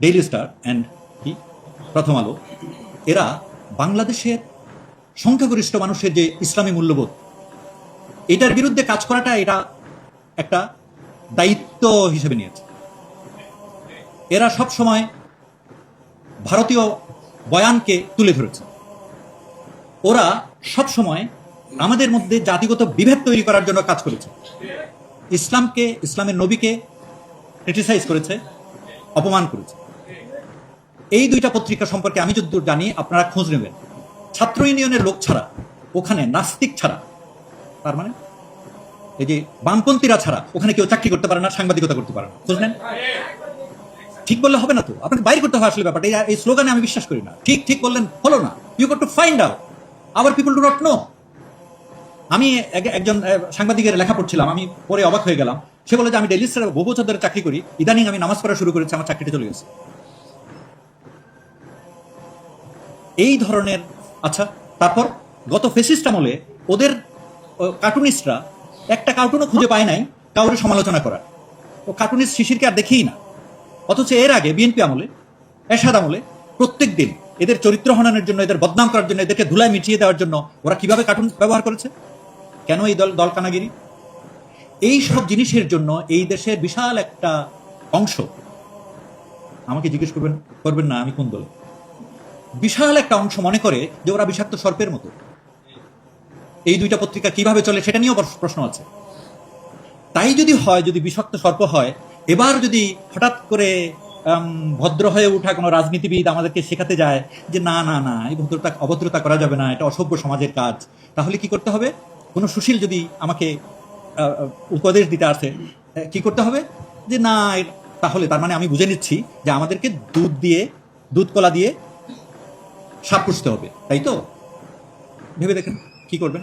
Daily star and কি প্রথম আলো, এরা বাংলাদেশের সংখ্যাগরিষ্ঠ মানুষের যে ইসলামী মূল্যবোধ, এটার বিরুদ্ধে কাজ করাটা এটা একটা দায়িত্ব হিসেবে নিয়েছে। এরা সব সময় ভারতীয় বয়ানকে তুলে ধরেছে। ওরা সব সময় আমাদের মধ্যে জাতিগত বিভেদ তৈরি করার জন্য কাজ করেছে। ইসলামকে, ইসলামের নবীকে ক্রিটিসাইজ করেছে, অপমান করেছে। এই দুইটা পত্রিকা সম্পর্কে আমি যতদূর জানি, আপনারা খোঁজ নেবেন, ছাত্র ইউনিয়নের লোক ছাড়া, ওখানে নাস্তিক ছাড়া, তার মানে এই যে বামপন্থীরা ছাড়া ওখানে কেউ চাকরি করতে পারে না, সাংবাদিকতা করতে পারে না। খোঁজ নেন। ঠিক বললে হবে না তো, আপনাকে বাইরে করতে হবে আসলে ব্যাপারটা। এই স্লোগানে আমি বিশ্বাস করি না। ঠিক ঠিক বললেন হলো না, you got to find out, our people do not know. আমি একজন সাংবাদিকের লেখা পড়ছিলাম, আমি পরে অবাক হয়ে গেলাম। সে বলে যে আমি ডেইলি স্টারে বহু বছর ধরে চাকরি করি, ইদানিং আমি নামাজ পড়া শুরু করেছি, আমার চাকরিটা চলে গেছে। এই ধরনের। আচ্ছা, তারপর গত ফেসিস্ট আমলে ওদের কার্টুনিস্টরা একটা কার্টুনও খুঁজে পায় নাই কাউরে সমালোচনা করার। ও কার্টুনিস্ট শিশিরকে আর দেখেই না। অথচ এর আগে বিএনপি আমলে, এরশাদ আমলে প্রত্যেক দিন এদের চরিত্র হননের জন্য, এদের বদনাম করার জন্য, এদেরকে ধুলায় মিটিয়ে দেওয়ার জন্য ওরা কিভাবে কার্টুন ব্যবহার করেছে। কেন এই দলকানাগিরি? এই সব জিনিসের জন্য এই দেশের বিশাল একটা অংশ, আমাকে জিজ্ঞেস করবেন না আমি কোন দলে, বিশাল একটা অংশ মনে করে যে ওরা বিষাক্ত সর্পের মতো। এই দুইটা পত্রিকা কিভাবে চলে সেটা নিয়েও প্রশ্ন আছে। তাই যদি হয়, যদি বিষাক্ত সর্প হয়, এবার যদি হঠাৎ করে ভদ্র হয়ে ওঠা কোনো রাজনীতিবিদ আমাদেরকে শেখাতে যায় যে না না না, এই অভদ্রতা করা যাবে না, এটা অসভ্য সমাজের কাজ, তাহলে কি করতে হবে? কোনো সুশীল যদি আমাকে উপদেশ দিতে আসে, কি করতে হবে? যে না, তাহলে তার মানে আমি বুঝে নিচ্ছি যে আমাদেরকে দুধ কলা দিয়ে সাপ পুষতে হবে, তাই তো? ভেবে দেখেন কি করবেন।